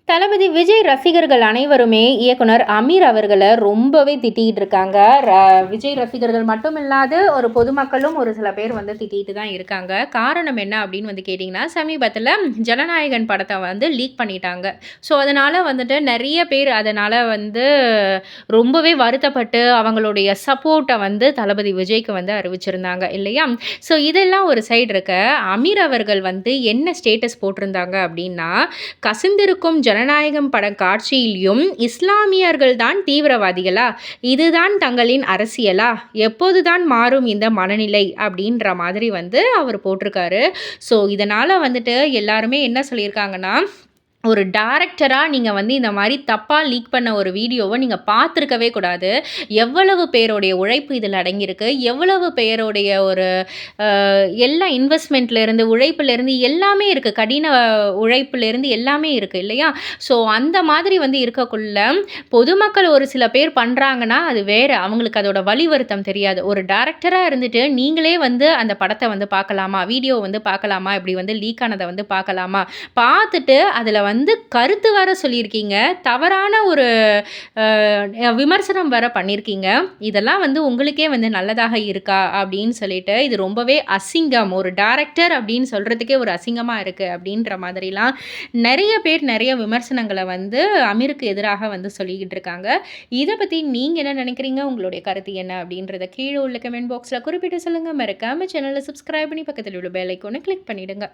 தளபதி விஜய் ரசிகர்கள் அனைவருமே இயக்குனர் அமீர் அவர்களை ரொம்பவே திட்டிகிட்டு இருக்காங்க. விஜய் ரசிகர்கள் மட்டும் இல்லாது ஒரு பொதுமக்களும் ஒரு சில பேர் வந்து திட்டிகிட்டு தான் இருக்காங்க. காரணம் என்ன அப்படின்னு வந்து கேட்டிங்கன்னா, சமீபத்தில் ஜனநாயகன் படத்தை வந்து லீக் பண்ணிட்டாங்க. ஸோ அதனால் வந்துட்டு நிறைய பேர் அதனால் வந்து ரொம்பவே வருத்தப்பட்டு அவங்களுடைய சப்போர்ட்டை வந்து தளபதி விஜய்க்கு வந்து அறிவிச்சிருந்தாங்க இல்லையா? ஸோ இதெல்லாம் ஒரு சைடு இருக்க, அமீர் அவர்கள் வந்து என்ன ஸ்டேட்டஸ் போட்டிருந்தாங்க அப்படின்னா, கசிந்திருக்கும் ஜனநாயகம் பட காட்சியிலும் இஸ்லாமியர்கள் தான் தீவிரவாதிகளா? இதுதான் தங்களின் அரசியலா? எப்போதுதான் மாறும் இந்த மனநிலை? அப்படின்ற மாதிரி வந்து அவர் போட்டிருக்காரு. ஸோ இதனால் வந்துட்டு எல்லாருமே என்ன சொல்லியிருக்காங்கன்னா, ஒரு டைரக்டரா நீங்க வந்து இந்த மாரி தப்பா லீக் பண்ண ஒரு வீடியோவ நீங்க பார்த்துருக்கவே கூடாது. எவ்வளவு பேருடைய உழைப்பு இதில அடங்கியிருக்கு. எவ்வளவு பேருடைய ஒரு எல்லா இன்வெஸ்ட்மெண்ட்லேருந்து, உழைப்புலேருந்து எல்லாமே இருக்கு. கடின உழைப்புலேருந்து எல்லாமே இருக்கு இல்லையா? ஸோ அந்த மாதிரி வந்து இருக்கக்குள்ள, பொதுமக்கள் ஒரு சில பேர் பண்றாங்கன்னா, அது வேற. அவங்களுக்கு அதோட வலி வருத்தம் தெரியாது. ஒரு டைரக்டரா இருந்துட்டு, நீங்களே வந்து அந்த படத்த வந்து பார்க்கலாமா? வீடியோ வந்து பார்க்கலாமா? இப்படி வந்து லீக் ஆனத வந்து பார்க்கலாமா? பார்த்துட்டு அதில வந்து கருத்து வேற சொல்லியிருக்கீங்க. தவறான ஒரு விமர்சனம் வேற பண்ணியிருக்கீங்க. இதெல்லாம் வந்து உங்களுக்கே வந்து நல்லதாக இருக்கா? அப்படின்னு சொல்லிட்டு, இது ரொம்பவே அசிங்கம். ஒரு டைரக்டர் அப்படின்னு சொல்றதுக்கே ஒரு அசிங்கமா இருக்கு. அப்படின்ற மாதிரிலாம் நெறைய பேர் நெறைய விமர்சனங்கள வந்து அமீருக்கு எதிராக வந்து சொல்லிக்கிட்டு இருக்காங்க. இத பத்தி நீங்க என்ன நினைக்கிறீங்க? உங்களுடைய கருத்து என்ன? அப்படின்றத கீழ உள்ள கமெண்ட் பாக்ஸ்ல குறிப்பிட்டு சொல்லுங்க. மறக்காம சேனல சப்ஸ்கிரைப் பண்ணி பக்கத்துல உள்ள பெல் ஐகான கிளிக் பண்ணிடுங்க.